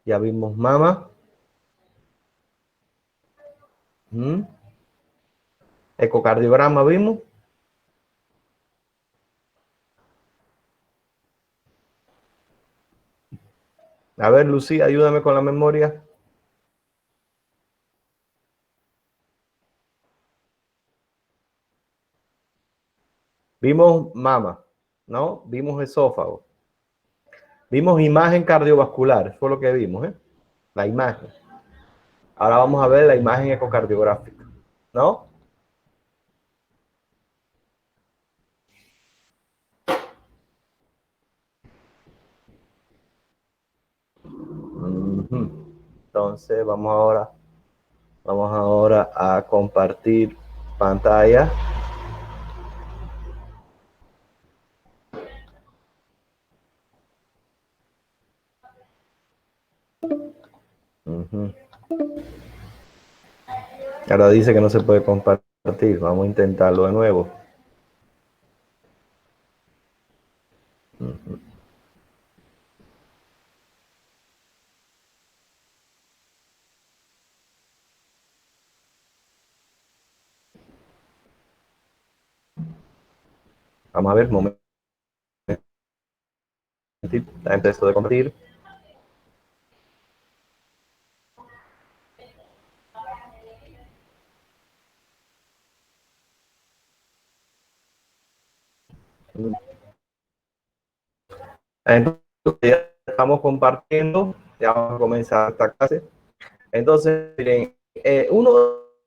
Ya vimos mama. Ecocardiograma vimos. A ver, Lucía, ayúdame con la memoria. Vimos mama, ¿no? Vimos esófago. Vimos imagen cardiovascular, fue lo que vimos, ¿eh? La imagen. Ahora vamos a ver la imagen ecocardiográfica, ¿no? Entonces vamos ahora a compartir pantalla. Ahora dice que no se puede compartir. Vamos a intentarlo de nuevo. Vamos a ver, momento. Antes de compartir. Entonces ya estamos compartiendo. Ya vamos a comenzar esta clase. Entonces, miren, uno de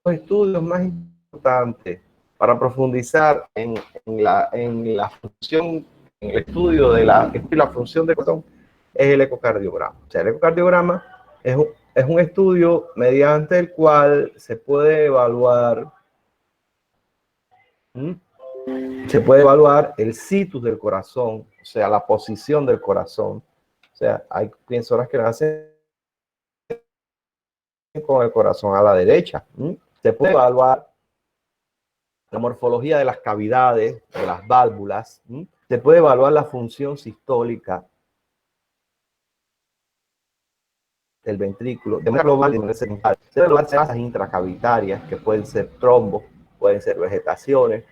los estudios más importantes para profundizar en la función, en el estudio de la función del corazón es el ecocardiograma. O sea, el ecocardiograma es un estudio mediante el cual se puede evaluar el situs del corazón, o sea, la posición del corazón. O sea, hay personas que nacen con el corazón a la derecha. Se puede evaluar la morfología de las cavidades, de las válvulas. Se puede evaluar la función sistólica del ventrículo de manera global y de manera segmental. Se puede evaluar masas intracavitarias, que pueden ser trombos, pueden ser vegetaciones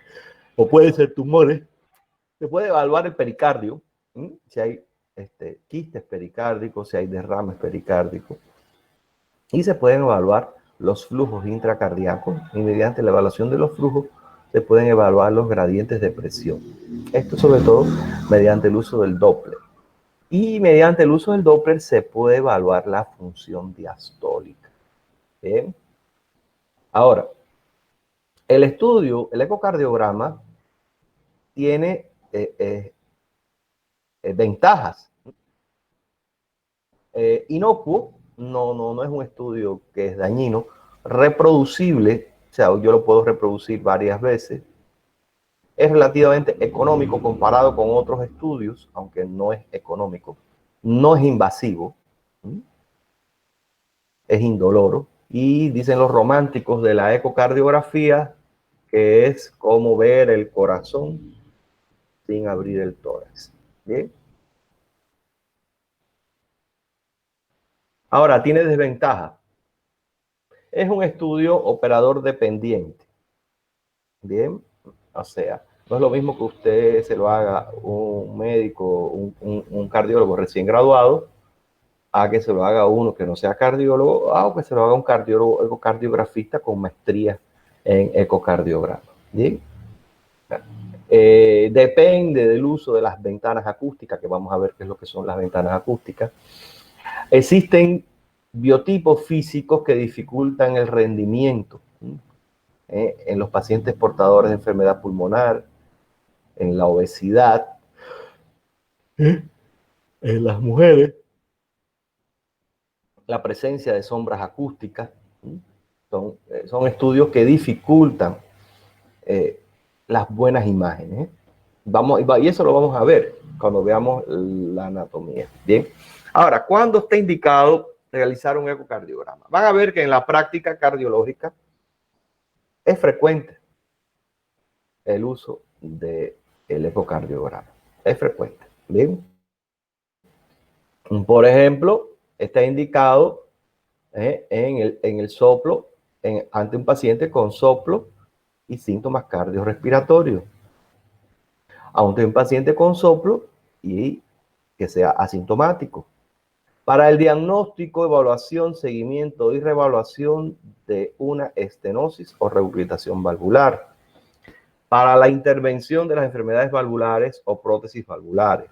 o pueden ser tumores. Se puede evaluar el pericardio, si hay quistes pericárdicos, si hay derrames pericárdicos. Y se pueden evaluar los flujos intracardíacos y mediante la evaluación de los flujos se pueden evaluar los gradientes de presión. Esto sobre todo mediante el uso del Doppler. Y mediante el uso del Doppler se puede evaluar la función diastólica. ¿Bien? Ahora, el ecocardiograma, tiene ventajas. Inocuo, no es un estudio que es dañino, reproducible, o sea, yo lo puedo reproducir varias veces. Es relativamente económico comparado con otros estudios, aunque no es económico. No es invasivo, es indoloro. Y dicen los románticos de la ecocardiografía que es como ver el corazón sin abrir el tórax. ¿Bien? Ahora, tiene desventaja. Es un estudio operador dependiente. Bien, o sea, no es lo mismo que usted se lo haga un médico, un cardiólogo recién graduado, a que se lo haga uno que no sea cardiólogo, o que se lo haga un cardiólogo, ecocardiografista con maestría en ecocardiograma. Bien. Depende del uso de las ventanas acústicas, que vamos a ver qué es lo que son las ventanas acústicas. Existen biotipos físicos que dificultan el rendimiento en los pacientes portadores de enfermedad pulmonar, en la obesidad, en las mujeres, la presencia de sombras acústicas. Son estudios que dificultan las buenas imágenes. Y eso lo vamos a ver cuando veamos la anatomía. Bien. Ahora, ¿cuándo está indicado realizar un ecocardiograma? Van a ver que en la práctica cardiológica es frecuente el uso del ecocardiograma. Es frecuente. Bien. Por ejemplo, está indicado en el soplo, ante un paciente con soplo y síntomas cardiorrespiratorios. Ante un paciente con soplo y que sea asintomático. Para el diagnóstico, evaluación, seguimiento y reevaluación de una estenosis o regurgitación valvular. Para la intervención de las enfermedades valvulares o prótesis valvulares.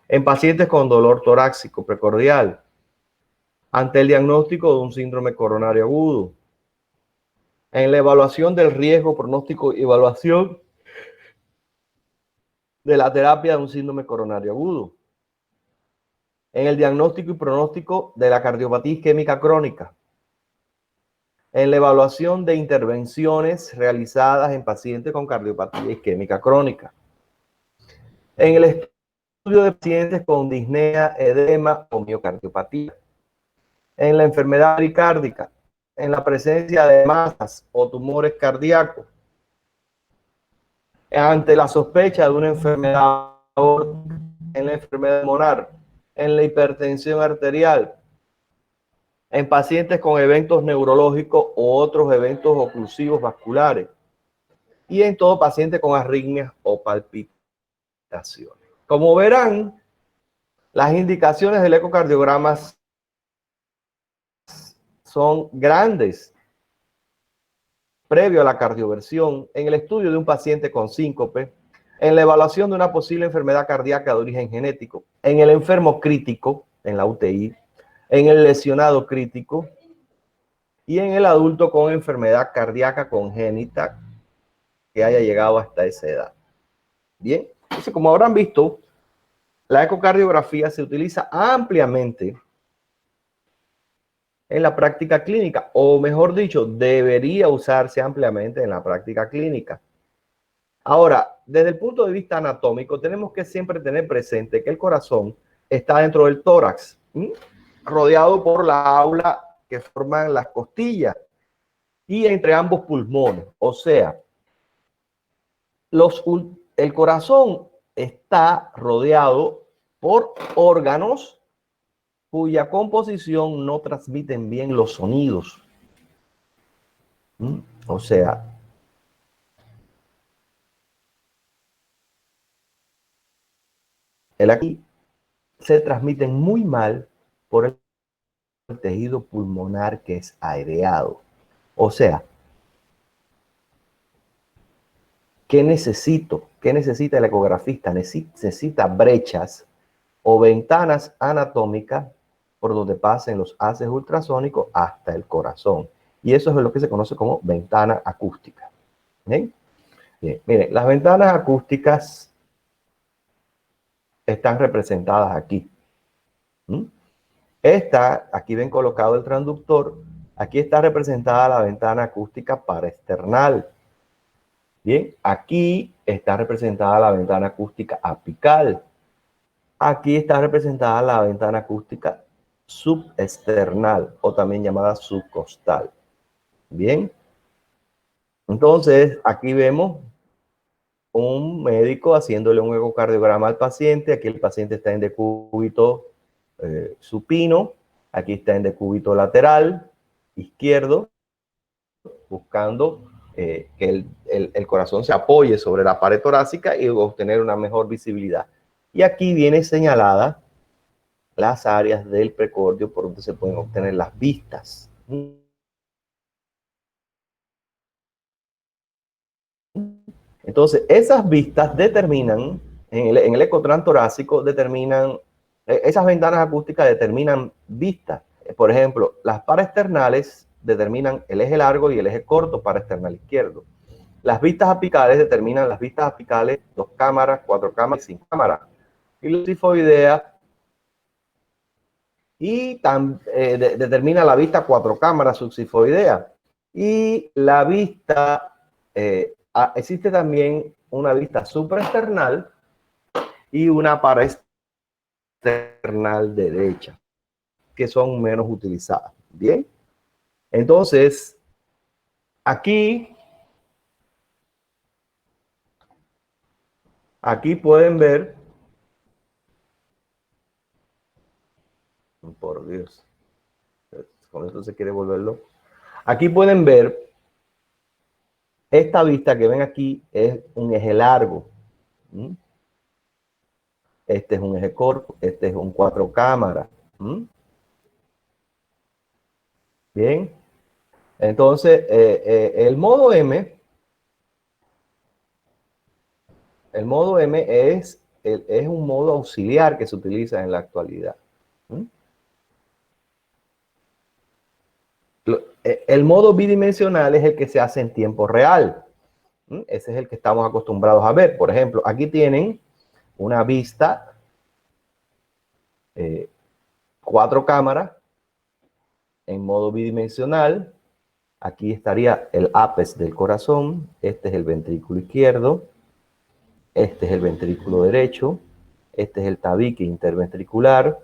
En pacientes con dolor torácico precordial. Ante el diagnóstico de un síndrome coronario agudo. En la evaluación del riesgo, pronóstico y evaluación de la terapia de un síndrome coronario agudo. En el diagnóstico y pronóstico de la cardiopatía isquémica crónica. En la evaluación de intervenciones realizadas en pacientes con cardiopatía isquémica crónica. En el estudio de pacientes con disnea, edema o miocardiopatía. En la enfermedad pericárdica. En la presencia de masas o tumores cardíacos. Ante la sospecha de una enfermedad aórtica, en la enfermedad pulmonar, en la hipertensión arterial, en pacientes con eventos neurológicos o otros eventos oclusivos vasculares, y en todo paciente con arritmias o palpitaciones. Como verán, las indicaciones del ecocardiograma son grandes. Previo a la cardioversión, en el estudio de un paciente con síncope, en la evaluación de una posible enfermedad cardíaca de origen genético, en el enfermo crítico, en la UTI, en el lesionado crítico y en el adulto con enfermedad cardíaca congénita que haya llegado hasta esa edad. Bien, entonces como habrán visto, la ecocardiografía se utiliza ampliamente en la práctica clínica, o mejor dicho, debería usarse ampliamente en la práctica clínica. Ahora, desde el punto de vista anatómico, tenemos que siempre tener presente que el corazón está dentro del tórax, rodeado por la aula que forman las costillas y entre ambos pulmones. O sea, el corazón está rodeado por órganos cuya composición no transmiten bien los sonidos. O sea, el aquí se transmiten muy mal por el tejido pulmonar que es aireado. O sea, ¿qué necesito? ¿Qué necesita el ecografista? Necesita brechas o ventanas anatómicas por donde pasen los haces ultrasónicos hasta el corazón. Y eso es lo que se conoce como ventana acústica. ¿Bien? Bien. Miren, las ventanas acústicas están representadas aquí. Aquí ven colocado el transductor. Aquí está representada la ventana acústica paraesternal. Bien, aquí está representada la ventana acústica apical. Aquí está representada la ventana acústica subesternal o también llamada subcostal. Bien, entonces aquí vemos un médico haciéndole un ecocardiograma al paciente. Aquí el paciente está en decúbito supino. Aquí está en decúbito lateral izquierdo, buscando que el corazón se apoye sobre la pared torácica y obtener una mejor visibilidad. Y aquí viene señalada las áreas del precordio por donde se pueden obtener las vistas. Entonces, esas vistas determinan, en el ecotran torácico, determinan, esas ventanas acústicas determinan vistas. Por ejemplo, las paraesternales determinan el eje largo y el eje corto paraesternal izquierdo. Las vistas apicales determinan las vistas apicales, 2 cámaras, 4 cámaras y 5 cámaras. Y la cifoidea y determina la vista 4 cámaras subcifoidea. Y la vista, existe también una vista supraesternal y una paraesternal derecha, que son menos utilizadas. Bien, entonces, aquí pueden ver Por Dios. Con esto se quiere volverlo. Aquí pueden ver, esta vista que ven aquí es un eje largo. Este es un eje corto, este es un 4 cámaras. Bien. Entonces, el modo M es un modo auxiliar que se utiliza en la actualidad. El modo bidimensional es el que se hace en tiempo real. Ese es el que estamos acostumbrados a ver. Por ejemplo, aquí tienen una vista, 4 cámaras en modo bidimensional. Aquí estaría el ápice del corazón. Este es el ventrículo izquierdo. Este es el ventrículo derecho. Este es el tabique interventricular.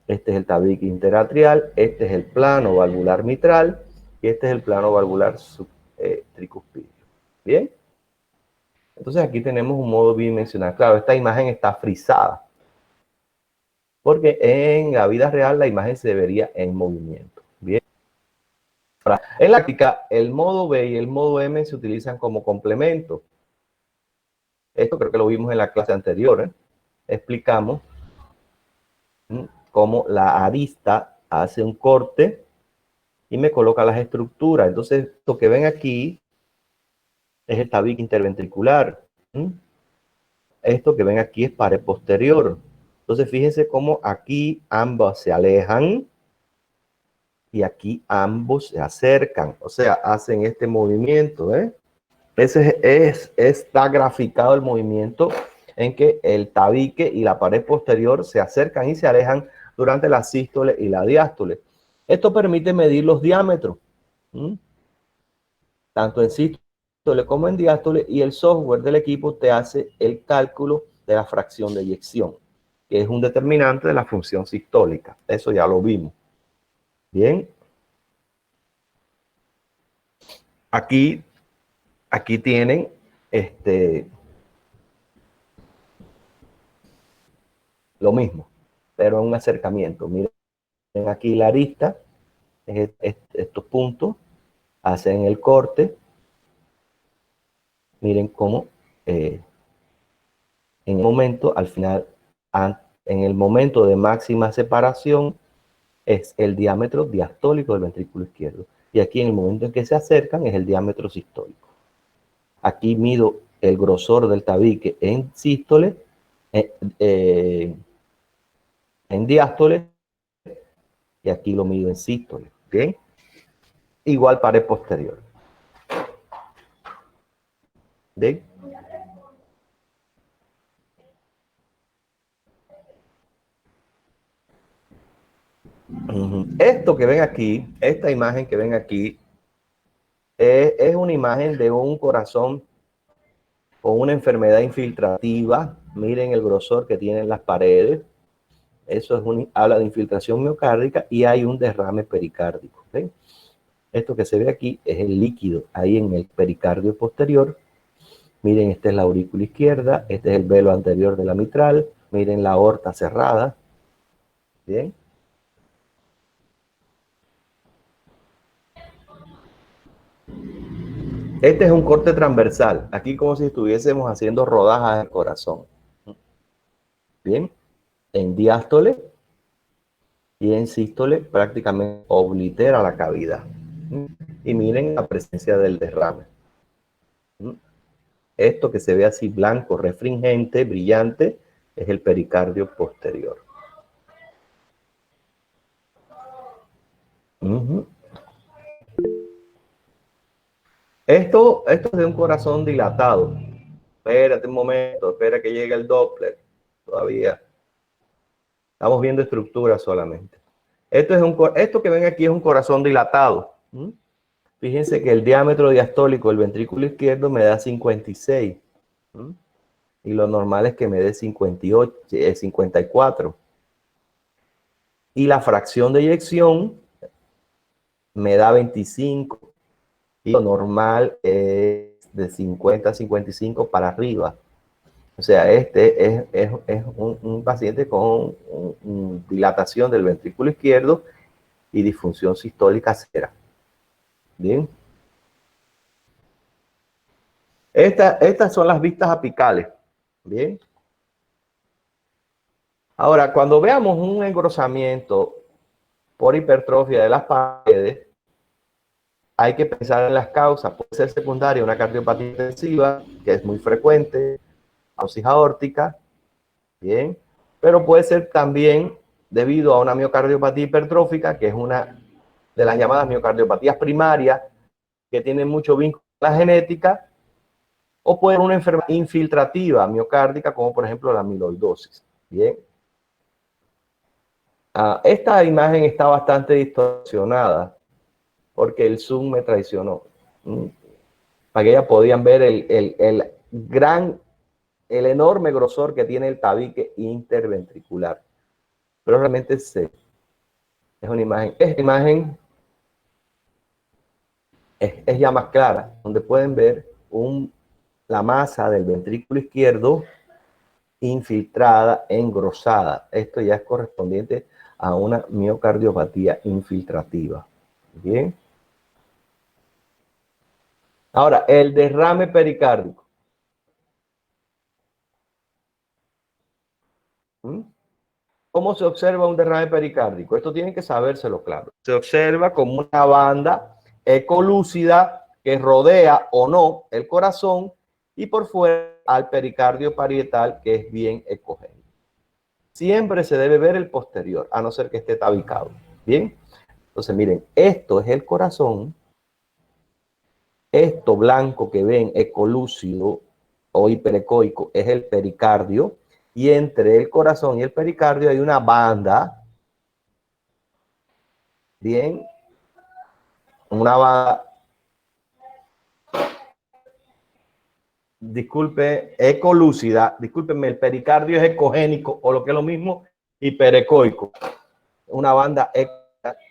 Este es el tabique interatrial. Este es el plano valvular mitral. Y este es el plano valvular tricuspidio. Bien. Entonces aquí tenemos un modo bidimensional. Claro, esta imagen está frisada, porque en la vida real la imagen se vería en movimiento. Bien. En la práctica, el modo B y el modo M se utilizan como complemento. Esto creo que lo vimos en la clase anterior. Explicamos cómo la arista hace un corte y me coloca las estructuras. Entonces, lo que ven aquí es el tabique interventricular. Esto que ven aquí es pared posterior. Entonces, fíjense cómo aquí ambos se alejan y aquí ambos se acercan. O sea, hacen este movimiento. Está graficado el movimiento en que el tabique y la pared posterior se acercan y se alejan durante la sístole y la diástole. Esto permite medir los diámetros, tanto en sístole como en diástole, y el software del equipo te hace el cálculo de la fracción de eyección, que es un determinante de la función sistólica. Eso ya lo vimos. Bien. Aquí tienen lo mismo, pero en un acercamiento. Miren aquí la arista, estos puntos, hacen el corte. Miren cómo en el momento, al final, en el momento de máxima separación, es el diámetro diastólico del ventrículo izquierdo. Y aquí en el momento en que se acercan es el diámetro sistólico. Aquí mido el grosor del tabique en sístole, en diástole, y aquí lo mido en sístole. ¿Bien? Igual pared posterior. ¿Bien? Esto que ven aquí, esta imagen que ven aquí, es una imagen de un corazón con una enfermedad infiltrativa. Miren el grosor que tienen las paredes. Eso habla de infiltración miocárdica y hay un derrame pericárdico. ¿Ven? Esto que se ve aquí es el líquido ahí en el pericardio posterior. Miren, esta es la aurícula izquierda, este es el velo anterior de la mitral. Miren la aorta cerrada. Bien. Este es un corte transversal. Aquí como si estuviésemos haciendo rodajas del corazón. Bien. En diástole y en sístole prácticamente oblitera la cavidad. Y miren la presencia del derrame. Esto que se ve así blanco, refringente, brillante, es el pericardio posterior. Esto es de un corazón dilatado. Espérate un momento, espera que llegue el Doppler. Todavía estamos viendo estructura solamente. Esto que ven aquí es un corazón dilatado. Fíjense que el diámetro diastólico del ventrículo izquierdo me da 56. Y lo normal es que me dé 58, 54. Y la fracción de eyección me da 25. Y lo normal es de 50 a 55 para arriba. O sea, este es un paciente con dilatación del ventrículo izquierdo y disfunción sistólica severa. Bien. Estas son las vistas apicales. Bien. Ahora, cuando veamos un engrosamiento por hipertrofia de las paredes, hay que pensar en las causas. Puede ser secundaria una cardiopatía intensiva, que es muy frecuente, aorsis aórtica, bien, pero puede ser también debido a una miocardiopatía hipertrófica, que es una de las llamadas miocardiopatías primarias, que tienen mucho vínculo con la genética, o puede ser una enfermedad infiltrativa miocárdica, como por ejemplo la amiloidosis. Bien. Esta imagen está bastante distorsionada porque el zoom me traicionó. Para que ya podían ver el enorme grosor que tiene el tabique interventricular. Pero realmente es una imagen. Esta imagen es ya más clara, donde pueden ver la masa del ventrículo izquierdo infiltrada, engrosada. Esto ya es correspondiente a una miocardiopatía infiltrativa. Bien. Ahora, el derrame pericárdico. ¿Cómo se observa un derrame pericárdico? Esto tienen que sabérselo claro. Se observa como una banda ecolúcida que rodea o no el corazón y por fuera al pericardio parietal, que es bien ecogénico. Siempre se debe ver el posterior, a no ser que esté tabicado. Bien, entonces miren, esto es el corazón. Esto blanco que ven, ecolúcido o hiperecoico, es el pericardio. Y entre el corazón y el pericardio hay una banda, bien, una banda, disculpe, ecolúcida, discúlpenme, el pericardio es ecogénico o lo que es lo mismo, hiperecoico. Una banda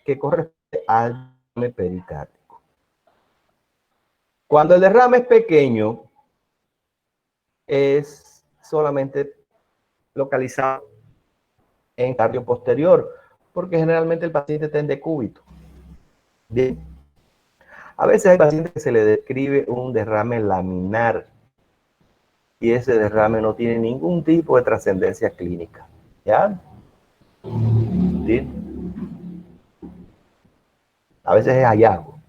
que corresponde al derrame pericárdico. Cuando el derrame es pequeño, es solamente localizado en cardio posterior, porque generalmente el paciente está en decúbito. Bien. A veces hay pacientes que se le describe un derrame laminar y ese derrame no tiene ningún tipo de trascendencia clínica. ¿Ya? ¿Sí? A veces es hallazgo.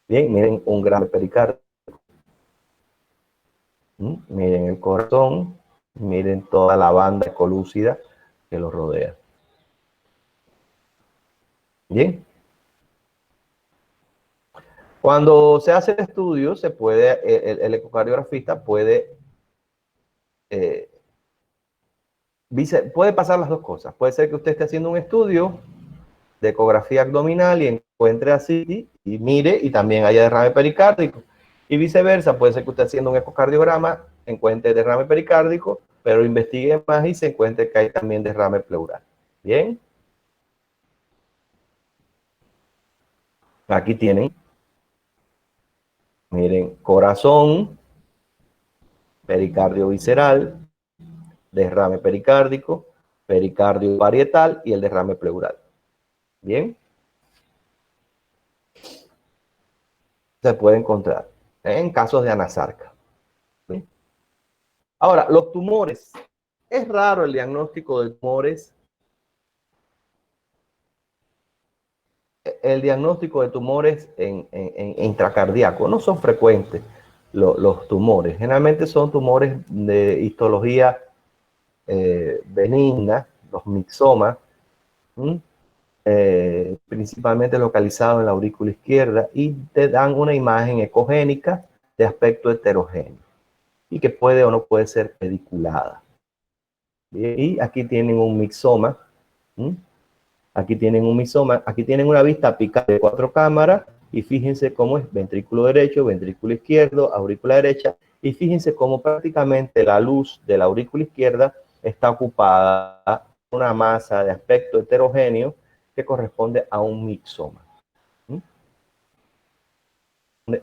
Bien, miren un gran pericardio. Miren el corazón, miren toda la banda colúcida que lo rodea. Bien. Cuando se hace el estudio, se puede, el ecocardiografista puede pasar las dos cosas. Puede ser que usted esté haciendo un estudio de ecografía abdominal y encuentre así y mire y también haya derrame pericárdico. Y viceversa, puede ser que usted haciendo un ecocardiograma encuentre derrame pericárdico, pero investigue más y se encuentre que hay también derrame pleural. Bien. Aquí tienen, miren, corazón, pericardio visceral, derrame pericárdico, pericardio parietal y el derrame pleural. Bien. Se puede encontrar en casos de anasarca. ¿Sí? Ahora, los tumores. Es raro el diagnóstico de tumores. El diagnóstico de tumores en intracardíaco. No son frecuentes los tumores. Generalmente son tumores de histología benigna, los mixomas, principalmente localizados en la aurícula izquierda y te dan una imagen ecogénica de aspecto heterogéneo y que puede o no puede ser pediculada. Y aquí tienen un mixoma. Aquí tienen un mixoma. Aquí tienen una vista apical de 4 cámaras. Y fíjense cómo es ventrículo derecho, ventrículo izquierdo, aurícula derecha. Y fíjense cómo prácticamente la luz de la aurícula izquierda está ocupada por una masa de aspecto heterogéneo que corresponde a un mixoma.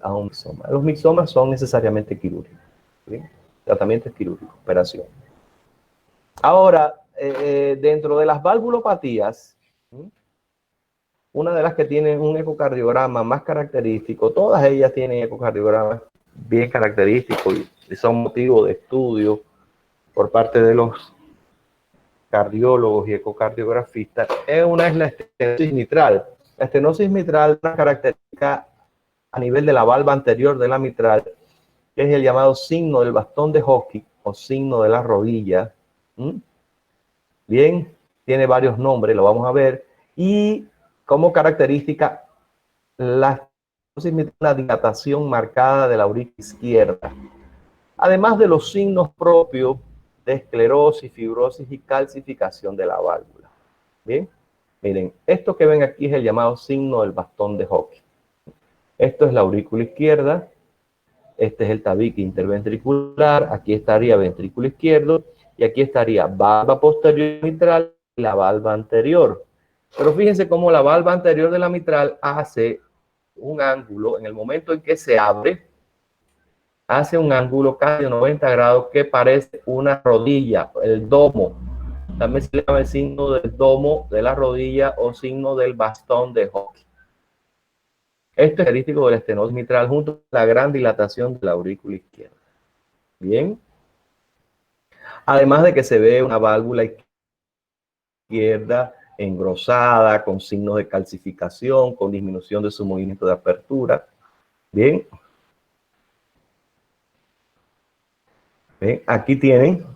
A un mixoma. Los mixomas son necesariamente quirúrgicos. ¿Sí? Tratamiento quirúrgico, operación. Ahora, dentro de las valvulopatías, una de las que tienen un ecocardiograma más característico, todas ellas tienen ecocardiogramas bien característicos y son motivo de estudio por parte de los cardiólogos y ecocardiografistas. Una es la estenosis mitral. La estenosis mitral es una característica a nivel de la valva anterior de la mitral, que es el llamado signo del bastón de hockey o signo de la rodilla. Bien, tiene varios nombres, lo vamos a ver. Y como característica, la dilatación marcada de la aurícula izquierda. Además de los signos propios de esclerosis, fibrosis y calcificación de la válvula. Bien, miren, esto que ven aquí es el llamado signo del bastón de hockey. Esto es la aurícula izquierda, este es el tabique interventricular, aquí estaría ventrículo izquierdo y aquí estaría valva posterior mitral y la valva anterior. Pero fíjense cómo la valva anterior de la mitral hace un ángulo en el momento en que se abre, hace un ángulo casi de 90 grados que parece una rodilla, el domo. También se llama el signo del domo de la rodilla o signo del bastón de hockey. Esto es característico del estenosis mitral junto con la gran dilatación de la aurícula izquierda. Bien. Además de que se ve una válvula izquierda engrosada, con signos de calcificación, con disminución de su movimiento de apertura. Bien. Bien. Aquí tienen.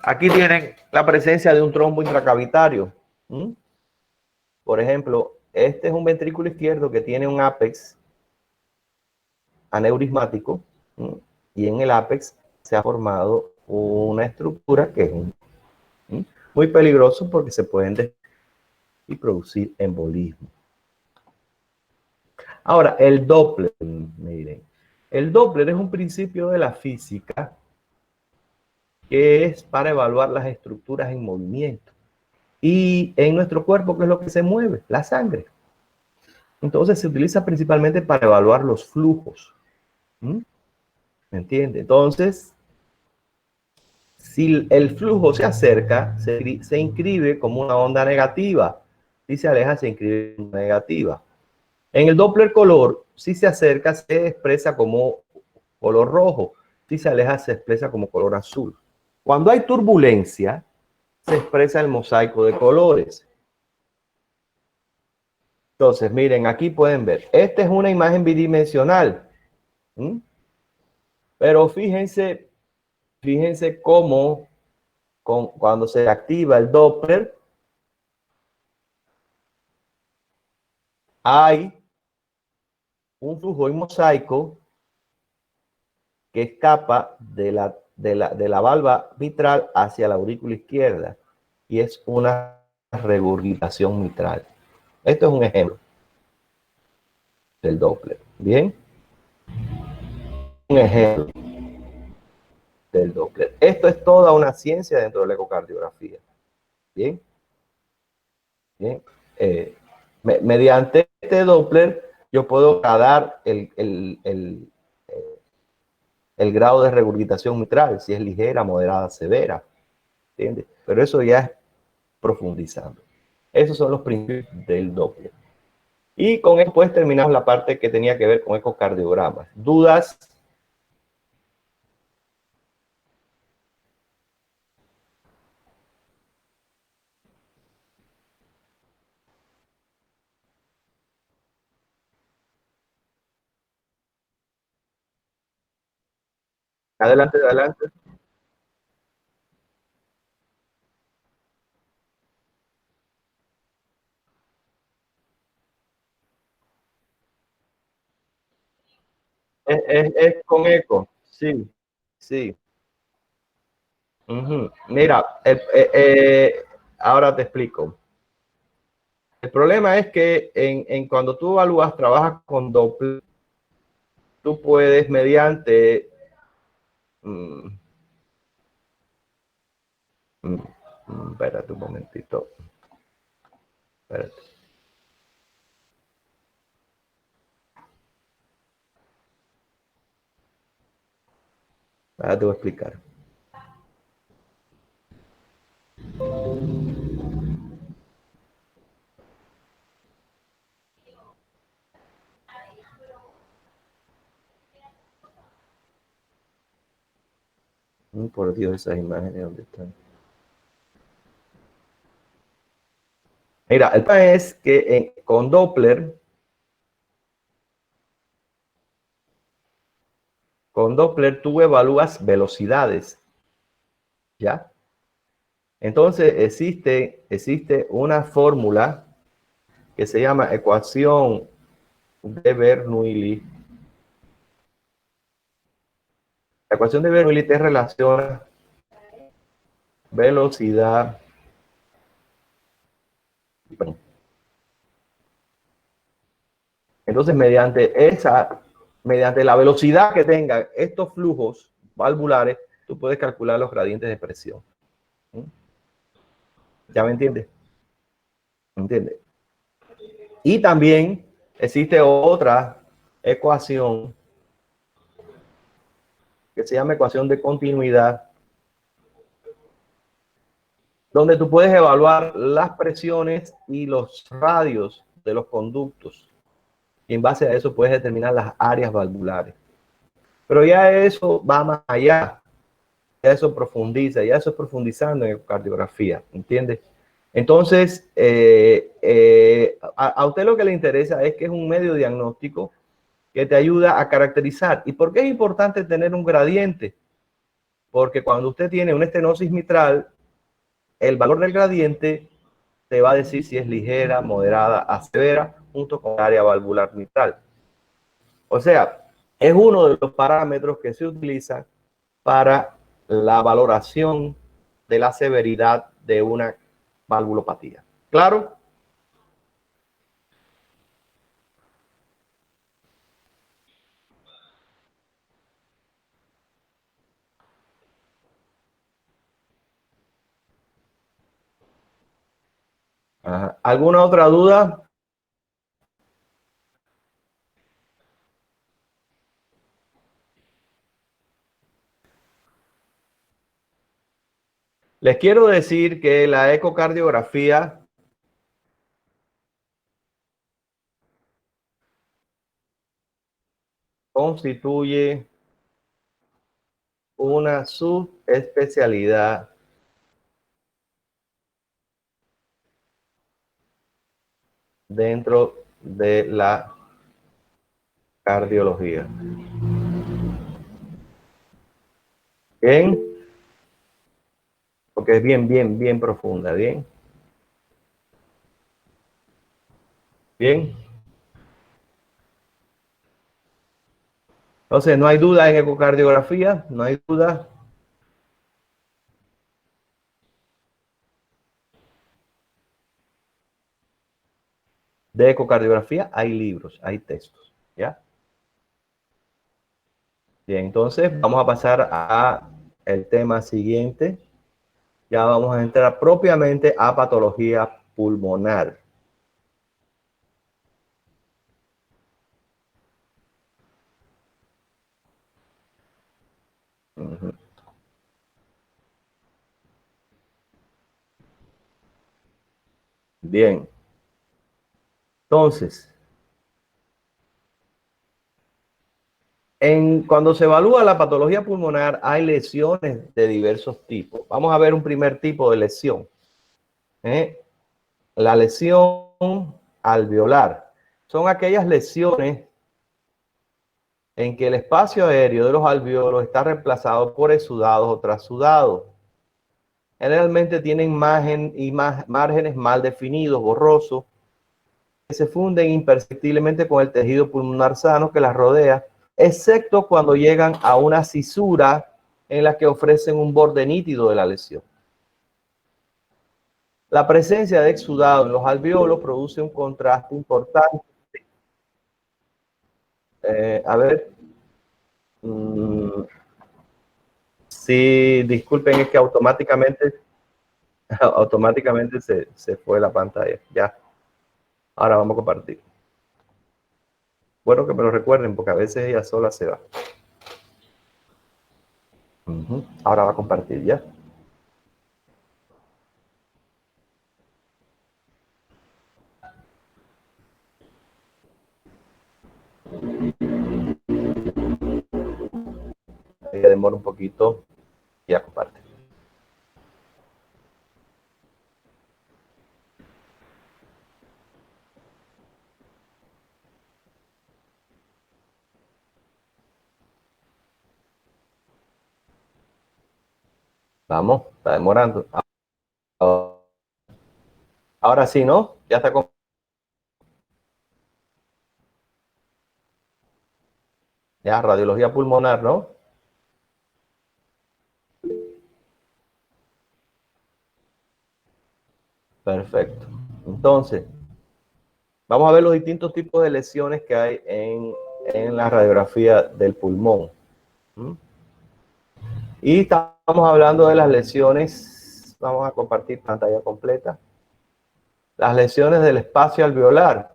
Aquí tienen la presencia de un trombo intracavitario. Por ejemplo, este es un ventrículo izquierdo que tiene un ápex aneurismático y en el ápex se ha formado una estructura que es muy peligroso porque se pueden y producir embolismo. Ahora, el Doppler, miren, el Doppler es un principio de la física que es para evaluar las estructuras en movimiento. Y en nuestro cuerpo, ¿qué es lo que se mueve? La sangre. Entonces se utiliza principalmente para evaluar los flujos. ¿Me entiende? Entonces, si el flujo se acerca, se inscribe como una onda negativa. Si se aleja, se inscribe como una negativa. En el Doppler color, si se acerca, se expresa como color rojo. Si se aleja, se expresa como color azul. Cuando hay turbulencia, se expresa el mosaico de colores. Entonces, miren, aquí pueden ver. Esta es una imagen bidimensional. Pero fíjense cómo cuando se activa el Doppler, hay un flujo en mosaico que escapa de la valva mitral hacia la aurícula izquierda y es una regurgitación mitral. Esto es un ejemplo del Doppler. Bien, un ejemplo del Doppler. Esto es toda una ciencia dentro de la ecocardiografía. Bien, bien. Mediante este Doppler yo puedo dar el grado de regurgitación mitral, si es ligera, moderada, severa. ¿Entiendes? Pero eso ya es profundizando. Esos son los principios del Doppler. Y con esto pues terminamos la parte que tenía que ver con ecocardiogramas. ¿Dudas? Adelante, adelante. Es con eco, sí, sí. Mira, ahora te explico. El problema es que cuando tú evalúas, trabajas con Doppler, tú puedes mediante... mm, espérate un momentito. Espérate. Ahora te voy a explicar. Por Dios, esas imágenes, ¿dónde están? Mira, el tema es que con Doppler tú evalúas velocidades, ¿ya? Entonces existe una fórmula que se llama ecuación de Bernoulli. La ecuación de Bernoulli te relaciona velocidad. Entonces, mediante la velocidad que tengan estos flujos valvulares, tú puedes calcular los gradientes de presión. ¿Ya me entiendes? ¿Me entiendes? Y también existe otra ecuación que se llama ecuación de continuidad, donde tú puedes evaluar las presiones y los radios de los conductos. Y en base a eso puedes determinar las áreas valvulares. Pero ya eso va más allá. Ya eso profundiza, ya eso es profundizando en ecocardiografía, ¿entiendes? Entonces, a usted lo que le interesa es que es un medio diagnóstico que te ayuda a caracterizar. ¿Y por qué es importante tener un gradiente? Porque cuando usted tiene una estenosis mitral, el valor del gradiente te va a decir si es ligera, moderada, a severa, junto con el área valvular mitral. O sea, es uno de los parámetros que se utiliza para la valoración de la severidad de una valvulopatía. ¿Claro? Ajá. ¿Alguna otra duda? Les quiero decir que la ecocardiografía constituye una subespecialidad dentro de la cardiología. Bien, porque es bien profunda. Bien, bien. Entonces, no hay duda en ecocardiografía, no hay duda. De ecocardiografía hay libros, hay textos, ¿ya? Bien, entonces vamos a pasar a el tema siguiente. Ya vamos a entrar propiamente a patología pulmonar. Uh-huh. Bien, entonces, cuando se evalúa la patología pulmonar hay lesiones de diversos tipos. Vamos a ver un primer tipo de lesión. La lesión alveolar. Son aquellas lesiones en que el espacio aéreo de los alveolos está reemplazado por exudados o trasudados. Generalmente tienen márgenes mal definidos, borrosos, que se funden imperceptiblemente con el tejido pulmonar sano que las rodea, excepto cuando llegan a una cisura en la que ofrecen un borde nítido de la lesión. La presencia de exudado en los alveolos produce un contraste importante. A ver, sí, disculpen, es que automáticamente se fue la pantalla. Ya, ahora vamos a compartir. Bueno que me lo recuerden porque a veces ella sola se va. Ahora va a compartir ya. Que demora un poquito y ya comparte. Vamos, está demorando. Ahora sí, ¿no? Ya está con... Ya, radiología pulmonar, ¿no? Perfecto. Entonces, vamos a ver los distintos tipos de lesiones que hay en la radiografía del pulmón. Y estamos hablando de las lesiones, vamos a compartir pantalla completa, las lesiones del espacio alveolar.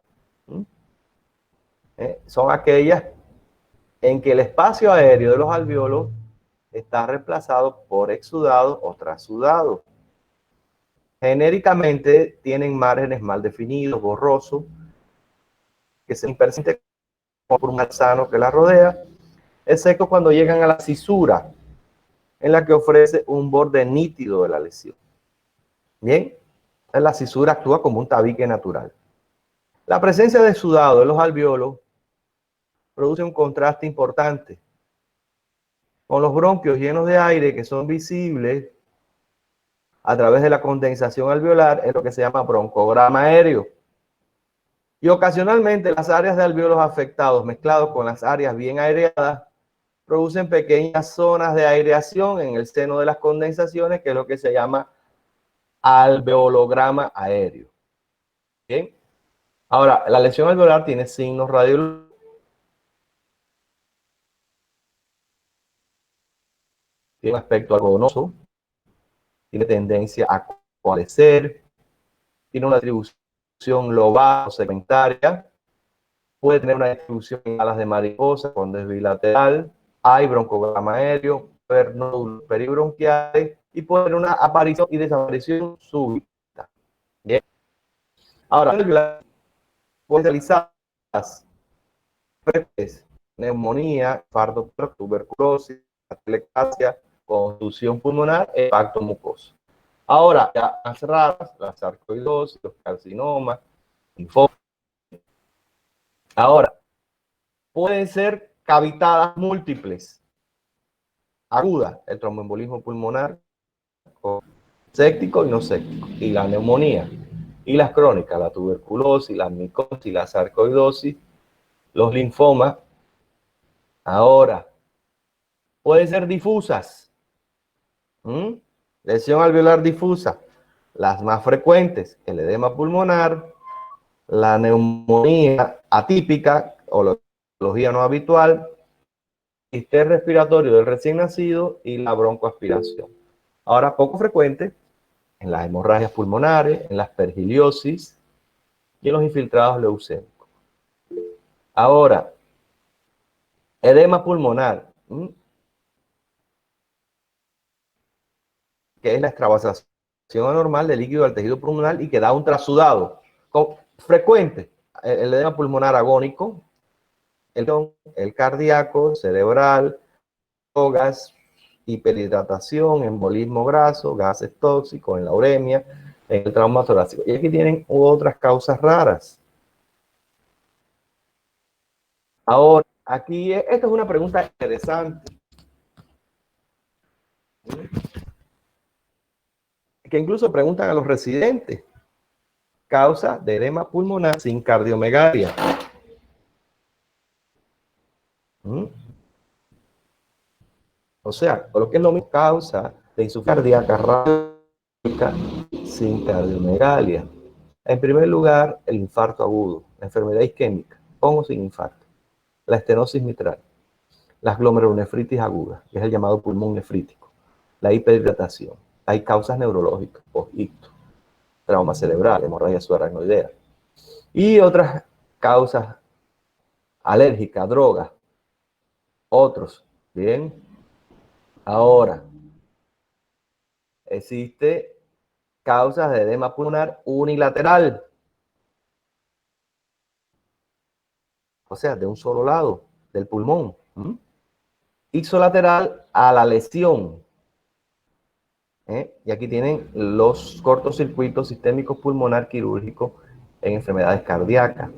Son aquellas en que el espacio aéreo de los alveolos está reemplazado por exudado o trasudado. Genéricamente tienen márgenes mal definidos, borrosos, que se impersienten por un alzano que la rodea, excepto cuando llegan a la cisura, en la que ofrece un borde nítido de la lesión. Bien, la cisura actúa como un tabique natural. La presencia de exudado en los alveolos produce un contraste importante con los bronquios llenos de aire que son visibles a través de la condensación alveolar, es lo que se llama broncograma aéreo. Y ocasionalmente las áreas de alveolos afectados mezclados con las áreas bien aireadas producen pequeñas zonas de aireación en el seno de las condensaciones, que es lo que se llama alveolograma aéreo. Bien. Ahora, la lesión alveolar tiene signos radiológicos. Tiene un aspecto algodonoso, tiene tendencia a coalescer, tiene una distribución lobar o segmentaria, puede tener una distribución en alas de mariposa con desvío lateral, hay broncograma aéreo, puede haber nódulos peribronquiales y puede haber una aparición y desaparición súbita. Bien. Ahora, puede realizar neumonía, infarto, tuberculosis, atelectasia, contusión pulmonar, impacto mucoso. Ahora, ya más raras, la sarcoidosis, los carcinomas, linfomas. Ahora, pueden ser cavitadas múltiples, agudas, el tromboembolismo pulmonar, séptico y no séptico, y la neumonía, y las crónicas, la tuberculosis, la micosis, la sarcoidosis, los linfomas. Ahora, pueden ser difusas. Lesión alveolar difusa. Las más frecuentes, el edema pulmonar, la neumonía atípica o la patología no habitual, el sistema respiratorio del recién nacido y la broncoaspiración. Ahora, poco frecuente en las hemorragias pulmonares, en la aspergiliosis y en los infiltrados leucémicos. Ahora, edema pulmonar, que es la extravasación anormal de líquido al tejido pulmonar y que da un trasudado. Frecuente, el edema pulmonar agónico, el cardíaco, cerebral, drogas, hiperhidratación, embolismo graso, gases tóxicos, en la uremia, en el trauma torácico. Y aquí tienen otras causas raras. Ahora, aquí, esta es una pregunta interesante, que incluso preguntan a los residentes. Causa de edema pulmonar sin cardiomegalia. O sea, lo que es lo mismo, causa de insuficiencia cardíaca sin cardiomegalia. En primer lugar, el infarto agudo, la enfermedad isquémica, con o sin infarto, la estenosis mitral, las glomerulonefritis agudas, que es el llamado pulmón nefrítico, la hiperhidratación. Hay causas neurológicas, post-ictus, trauma cerebral, hemorragia subaracnoidea, y otras causas alérgicas, drogas, otros, ¿bien? Ahora, existe causas de edema pulmonar unilateral, o sea, de un solo lado del pulmón. Ipsolateral a la lesión. Y aquí tienen los cortocircuitos sistémicos pulmonar quirúrgicos en enfermedades cardíacas,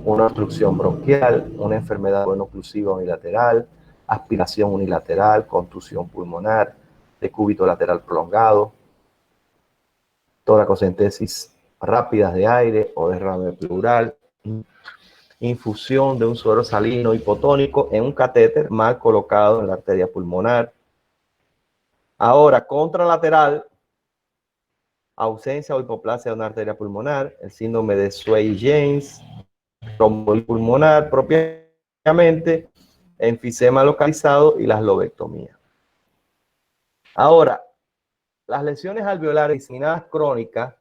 una obstrucción bronquial, una enfermedad oclusiva unilateral, aspiración unilateral, contusión pulmonar, decúbito lateral prolongado, toracocentesis rápidas de aire o derrame pleural, infusión de un suero salino hipotónico en un catéter mal colocado en la arteria pulmonar. Ahora, contralateral, ausencia o hipoplasia de una arteria pulmonar, el síndrome de Sway-James, trombosis pulmonar propiamente, enfisema localizado y las lobectomías. Ahora, las lesiones alveolares diseminadas crónicas,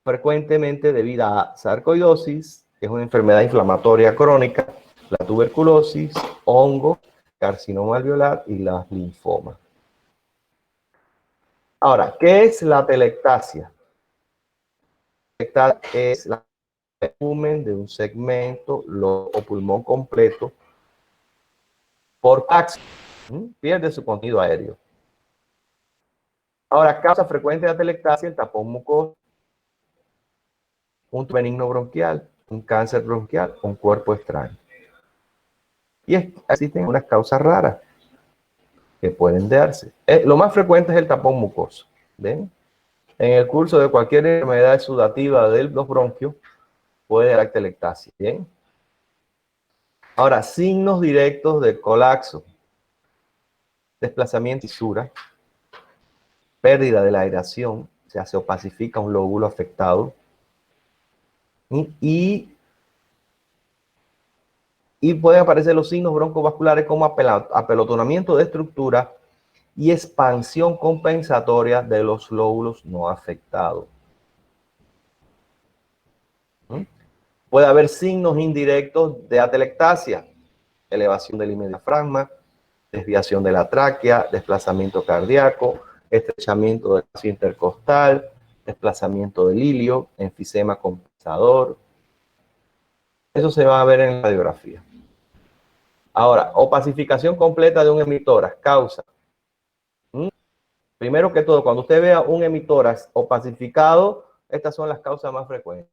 frecuentemente debido a sarcoidosis, que es una enfermedad inflamatoria crónica, la tuberculosis, hongo, carcinoma alveolar y las linfomas. Ahora, ¿qué es la telectasia? Es la volumen de un segmento o pulmón completo por coaxio, pierde su contenido aéreo. Ahora, causa frecuente de atelectasia, el tapón mucoso, un benigno bronquial, un cáncer bronquial, un cuerpo extraño. Y existen unas causas raras que pueden darse. Lo más frecuente es el tapón mucoso. ¿Ven? En el curso de cualquier enfermedad exudativa de los bronquios puede dar atelectasia. ¿Bien? Ahora, signos directos de colapso: desplazamiento y fisura, pérdida de la aireación, o sea, se opacifica un lóbulo afectado, y pueden aparecer los signos broncovasculares como apelotonamiento de estructura y expansión compensatoria de los lóbulos no afectados. Puede haber signos indirectos de atelectasia: elevación del diafragma, desviación de la tráquea, desplazamiento cardíaco, estrechamiento del espacio intercostal, desplazamiento del ilio, enfisema compensador. Eso se va a ver en la radiografía. Ahora, opacificación completa de un emitora, causa. Primero que todo, cuando usted vea un emitora opacificado, estas son las causas más frecuentes: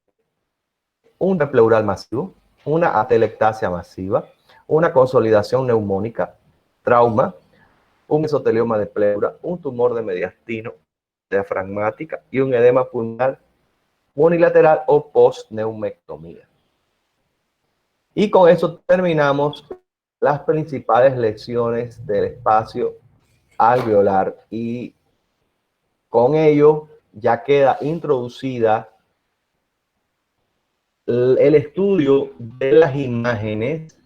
un pleural masivo, una atelectasia masiva, una consolidación neumónica, trauma, un mesotelioma de pleura, un tumor de mediastino diafragmática y un edema pulmonar unilateral o postneumectomía. Y con eso terminamos las principales lesiones del espacio alveolar, y con ello ya queda introducida el estudio de las imágenes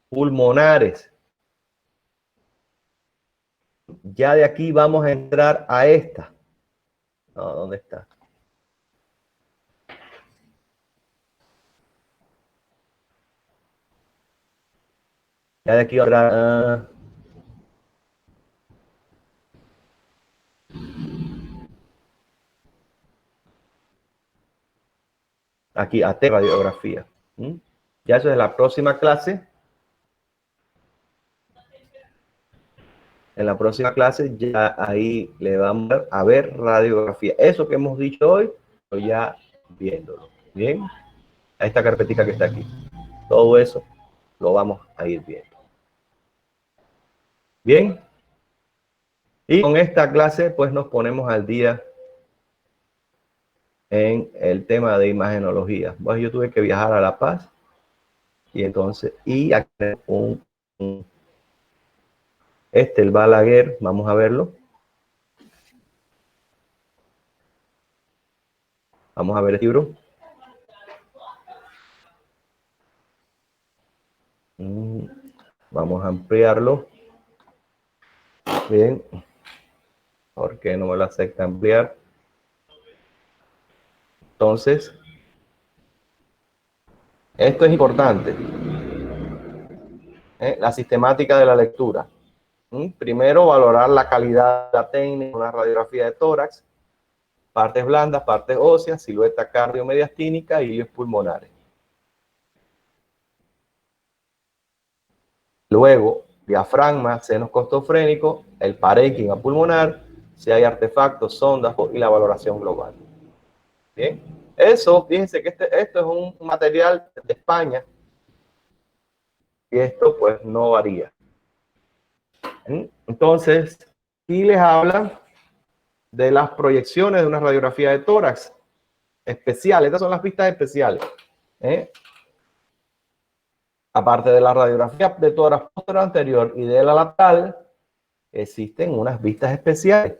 pulmonares. Ya de aquí vamos a entrar a esta. No, ¿dónde está? Ya de aquí ahora. Aquí, a radiografía. Ya eso es la próxima clase. En la próxima clase ya ahí le vamos a ver radiografía. Eso que hemos dicho hoy, ya viéndolo. Bien, a esta carpetita que está aquí. Todo eso lo vamos a ir viendo. Bien. Y con esta clase pues nos ponemos al día en el tema de imagenología. Pues yo tuve que viajar a La Paz y entonces, aquí el Balaguer, vamos a verlo. Vamos a ver el libro. Vamos a ampliarlo. Bien. ¿Por qué no me lo acepta ampliar? Entonces, esto es importante. La sistemática de la lectura. Primero, valorar la calidad de la técnica, una radiografía de tórax, partes blandas, partes óseas, silueta cardiomediastínica y hilios pulmonares. Luego, diafragma, senos costofrénicos, el parénquima pulmonar, si hay artefactos, sondas y la valoración global. Bien, eso, fíjense que esto es un material de España y esto pues no varía. Entonces, aquí les hablan de las proyecciones de una radiografía de tórax especial. Estas son las vistas especiales. Aparte de la radiografía de tórax posterior anterior y de la lateral, existen unas vistas especiales.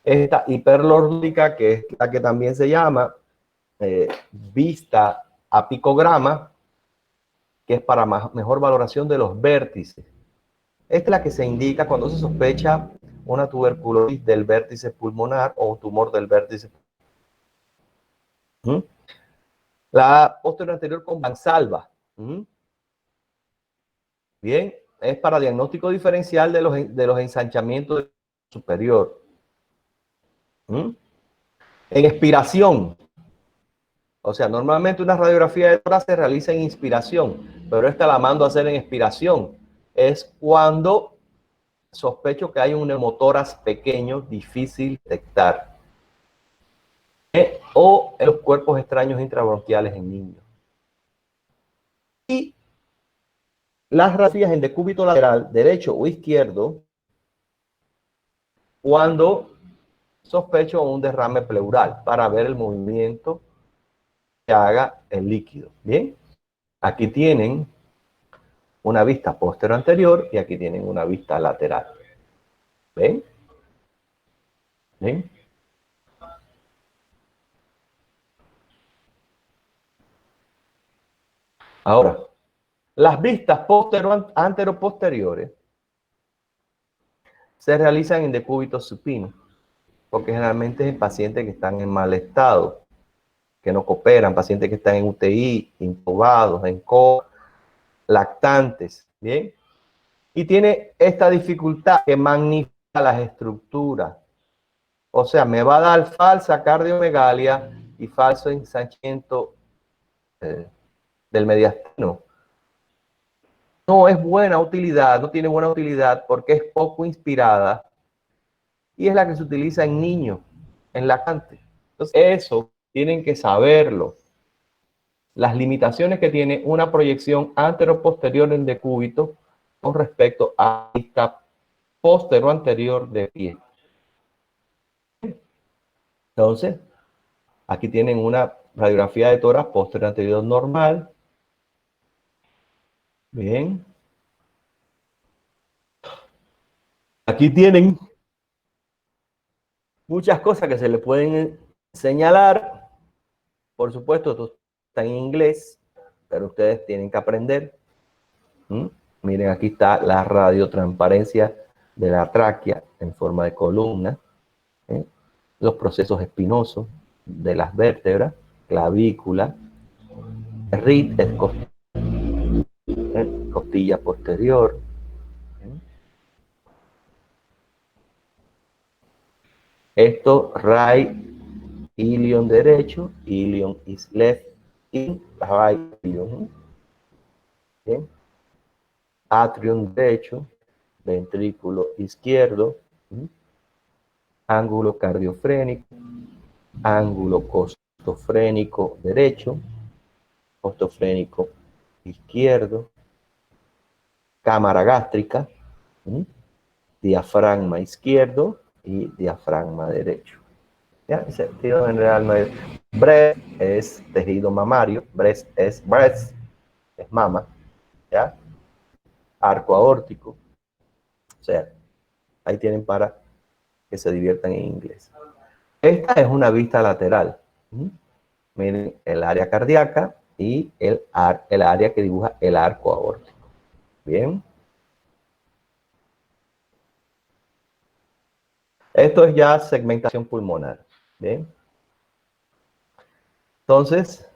Esta hiperlórdica, que es la que también se llama vista a picograma, que es para mejor valoración de los vértices. Esta es la que se indica cuando se sospecha una tuberculosis del vértice pulmonar o un tumor del vértice. La posterior anterior con Valsalva. Bien, es para diagnóstico diferencial de los ensanchamientos superior. En expiración. O sea, normalmente una radiografía de tórax se realiza en inspiración, pero esta la mando a hacer en expiración. Es cuando sospecho que hay un neumotórax pequeño, difícil de detectar. O en los cuerpos extraños intrabronquiales en niños. Y las radiografías en decúbito lateral, derecho o izquierdo, cuando sospecho un derrame pleural para ver el movimiento que haga el líquido. Bien, aquí tienen una vista posterior anterior y aquí tienen una vista lateral. ¿Ven? ¿Ven? Ahora, las vistas antero-posteriores se realizan en decúbito supino, porque generalmente es en pacientes que están en mal estado, que no cooperan, pacientes que están en UTI, intubados, en coma, lactantes, ¿bien? Y tiene esta dificultad que magnifica las estructuras. O sea, me va a dar falsa cardiomegalia y falso ensanchamiento del mediastino. No es buena utilidad, no tiene buena utilidad porque es poco inspirada y es la que se utiliza en niños, en lactantes. Entonces, eso tienen que saberlo. Las limitaciones que tiene una proyección antero-posterior en decúbito con respecto a esta posterior anterior de pie. Entonces, aquí tienen una radiografía de tórax posterior anterior normal. Bien. Aquí tienen muchas cosas que se le pueden señalar. Por supuesto, esto está en inglés, pero ustedes tienen que aprender. Miren, aquí está la radiotransparencia de la tráquea en forma de columna. Los procesos espinosos de las vértebras, clavícula, RIT, es costilla posterior. Esto, right ilion derecho, ilion is left in right ilion. ¿Bien? Atrium derecho, ventrículo izquierdo, ángulo cardiofrénico, ángulo costofrénico derecho, costofrénico izquierdo, cámara gástrica, diafragma izquierdo y diafragma derecho. ¿Ya? En sentido general no es. Breast es tejido mamario, breast es mama, ¿ya? Arco aórtico, o sea, ahí tienen para que se diviertan en inglés. Esta es una vista lateral. Miren el área cardíaca y el área que dibuja el arco aórtico. Bien. Esto es ya segmentación pulmonar. Bien. Entonces,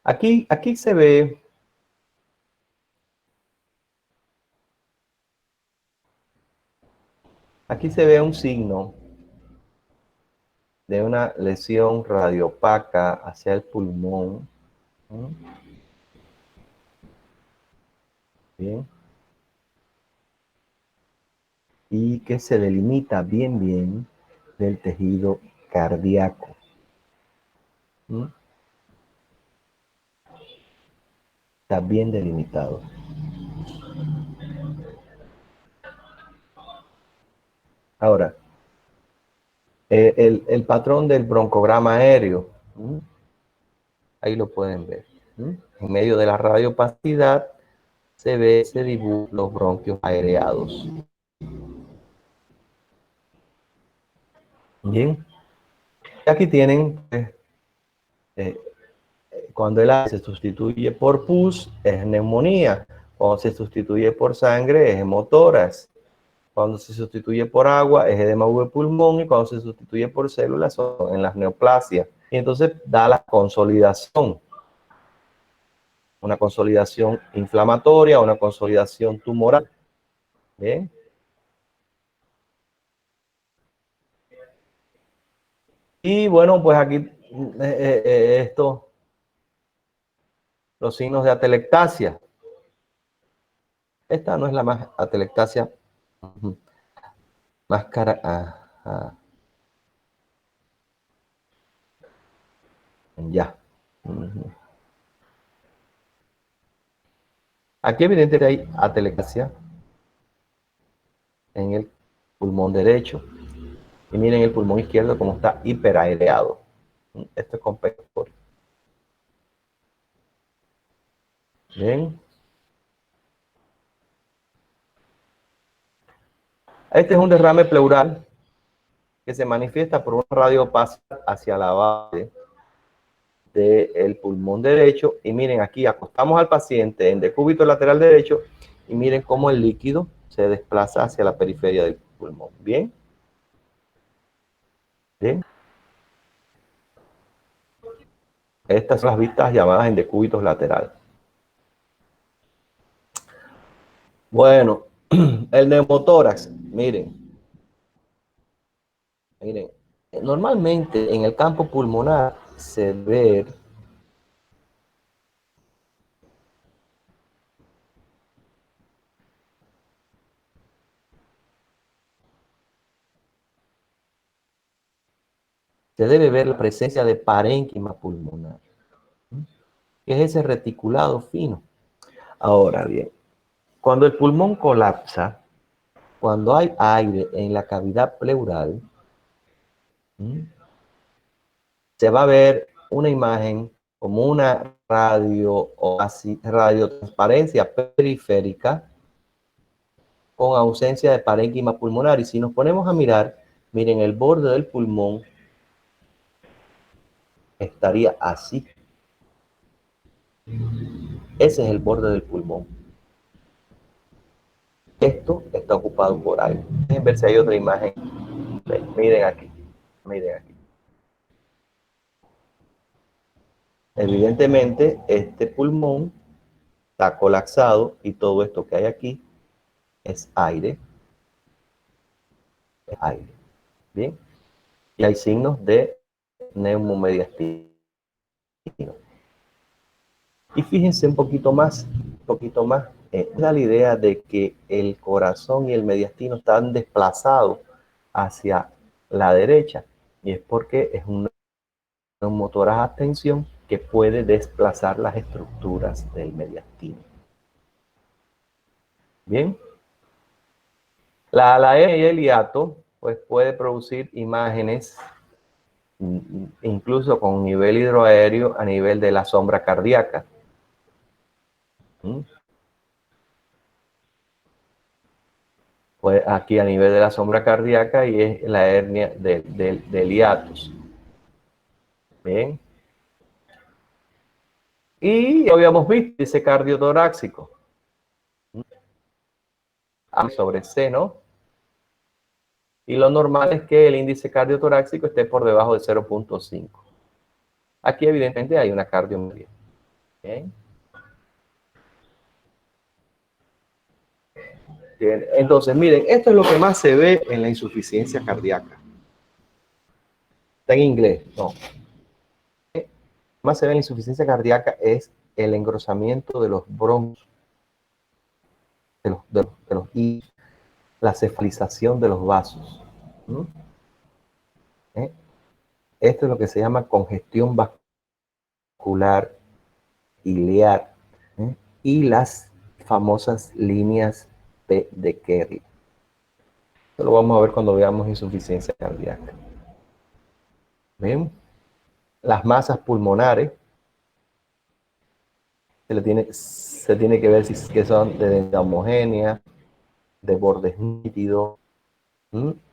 Aquí se ve un signo de una lesión radiopaca hacia el pulmón. Bien. Y que se delimita bien del tejido cardíaco. Está bien delimitado. Ahora, el patrón del broncograma aéreo, ahí lo pueden ver. En medio de la radiopacidad se dibujan los bronquios aireados. Bien. Aquí tienen, cuando el aire se sustituye por pus, es neumonía. Cuando se sustituye por sangre, es hemotórax. Cuando se sustituye por agua, es edema de pulmón. Y cuando se sustituye por células, son en las neoplasias. Y entonces da la consolidación. Una consolidación inflamatoria, una consolidación tumoral. ¿Bien? Y bueno, pues aquí los signos de atelectasia. Esta no es la más atelectasia más cara. Ya. Aquí evidentemente hay atelectasia en el pulmón derecho. Y miren el pulmón izquierdo como está hiperaireado. Esto es compensatorio. Bien. Este es un derrame pleural que se manifiesta por una radiopacidad hacia la base del pulmón derecho. Y miren, aquí acostamos al paciente en decúbito lateral derecho y miren cómo el líquido se desplaza hacia la periferia del pulmón. Bien. Bien. Estas son las vistas llamadas en decúbitos lateral. Bueno, el neumotórax, miren, normalmente en el campo pulmonar se debe ver la presencia de parénquima pulmonar, que es ese reticulado fino. Ahora bien, cuando el pulmón colapsa, cuando hay aire en la cavidad pleural, se va a ver una imagen como una radiotransparencia periférica con ausencia de parénquima pulmonar. Y si nos ponemos a mirar, miren, el borde del pulmón estaría así. Ese es el borde del pulmón. Esto está ocupado por aire. Déjenme ver si hay otra imagen. Miren aquí. Miren aquí. Evidentemente, este pulmón está colapsado y todo esto que hay aquí es aire. Es aire. Bien. Y hay signos de neumomediastino. Y fíjense un poquito más, da la idea de que el corazón y el mediastino están desplazados hacia la derecha, y es porque es un neumotórax a tensión que puede desplazar las estructuras del mediastino. Bien, la hernia y el hiato pues puede producir imágenes incluso con nivel hidroaéreo a nivel de la sombra cardíaca. Pues aquí a nivel de la sombra cardíaca y es la hernia del hiatus. Bien. Y habíamos visto ese cardiotorácico sobre C, ¿no? Y lo normal es que el índice cardiotorácico esté por debajo de 0.5. Aquí evidentemente hay una cardiomegalia. Bien. Bien. Entonces, miren, esto es lo que más se ve en la insuficiencia cardíaca. Está en inglés, no. Lo que más se ve en la insuficiencia cardíaca es el engrosamiento de los bronquios, y la cefalización de los vasos. ¿Mm? ¿Eh? Esto es lo que se llama congestión vascular ileal, ¿eh? Y las famosas líneas P de Kerr. Esto lo vamos a ver cuando veamos insuficiencia cardíaca. ¿Ven? Las masas pulmonares se tiene que ver si que son de densidad homogénea, de bordes nítidos,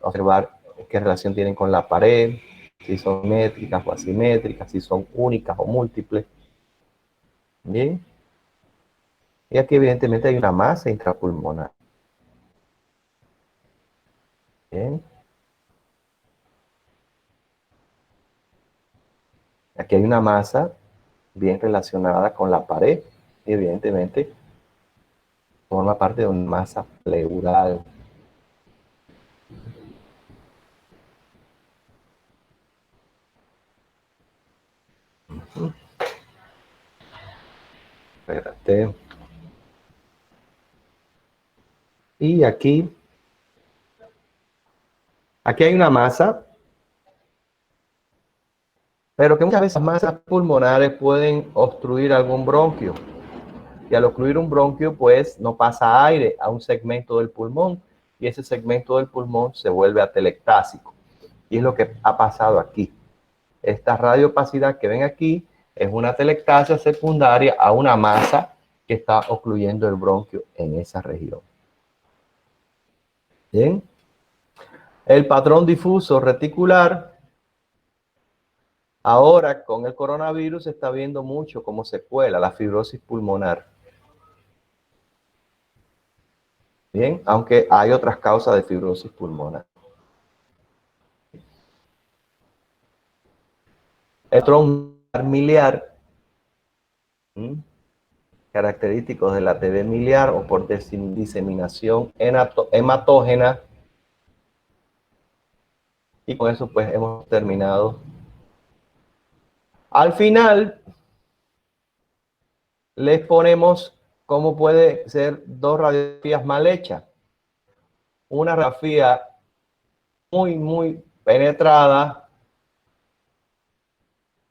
observar qué relación tienen con la pared, si son métricas o asimétricas, si son únicas o múltiples. Bien. Y aquí evidentemente hay una masa intrapulmonar. Bien. Aquí hay una masa bien relacionada con la pared y evidentemente forma parte de una masa pleural. Espérate. Y aquí hay una masa, pero que muchas veces las masas pulmonares pueden obstruir algún bronquio. Y al obstruir un bronquio, pues no pasa aire a un segmento del pulmón y ese segmento del pulmón se vuelve atelectásico. Y es lo que ha pasado aquí. Esta radiopacidad que ven aquí es una atelectasia secundaria a una masa que está ocluyendo el bronquio en esa región. Bien. El patrón difuso reticular, ahora con el coronavirus se está viendo mucho como secuela, la fibrosis pulmonar. Bien, aunque hay otras causas de fibrosis pulmonar. El patrón miliar, característicos de la TB miliar o por diseminación hematógena. Y con eso pues hemos terminado. Al final les ponemos cómo puede ser dos radiografías mal hechas. Una radiografía muy penetrada,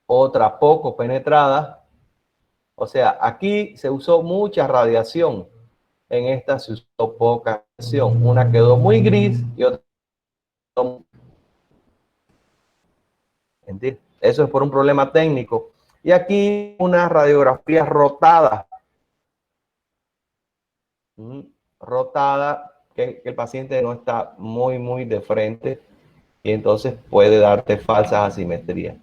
otra poco penetrada. O sea, aquí se usó mucha radiación, en esta se usó poca radiación. Una quedó muy gris y otra ¿entiendes? Eso es por un problema técnico. Y aquí una radiografía rotada. Rotada, que el paciente no está muy de frente y entonces puede darte falsas asimetrías.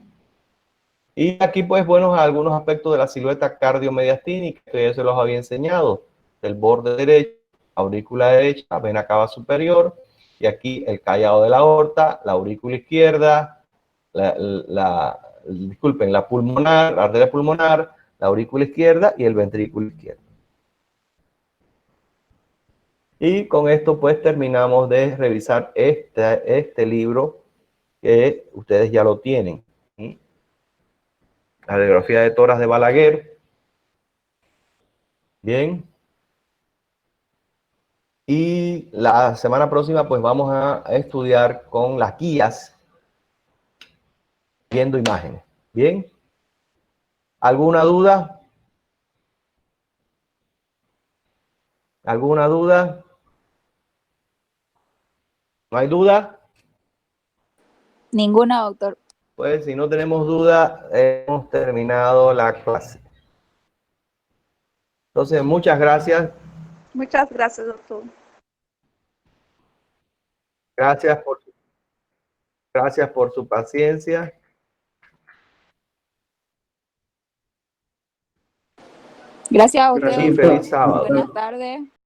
Y aquí pues bueno, algunos aspectos de la silueta cardiomediastínica que yo se los había enseñado. El borde derecho, aurícula derecha, vena cava superior, y aquí el callado de la aorta, la aurícula izquierda, disculpen, la pulmonar, la arteria pulmonar, la aurícula izquierda y el ventrículo izquierdo. Y con esto pues terminamos de revisar este libro que ustedes ya lo tienen. La radiografía de toras de Balaguer. Bien. Y la semana próxima pues vamos a estudiar con las guías viendo imágenes. Bien. ¿Alguna duda? ¿Alguna duda? ¿No hay duda? Ninguna, doctor. Pues si no tenemos duda, hemos terminado la clase. Entonces, muchas gracias. Muchas gracias, doctor. Gracias por su paciencia. Gracias a usted, Y doctor. feliz sábado. Buenas tardes.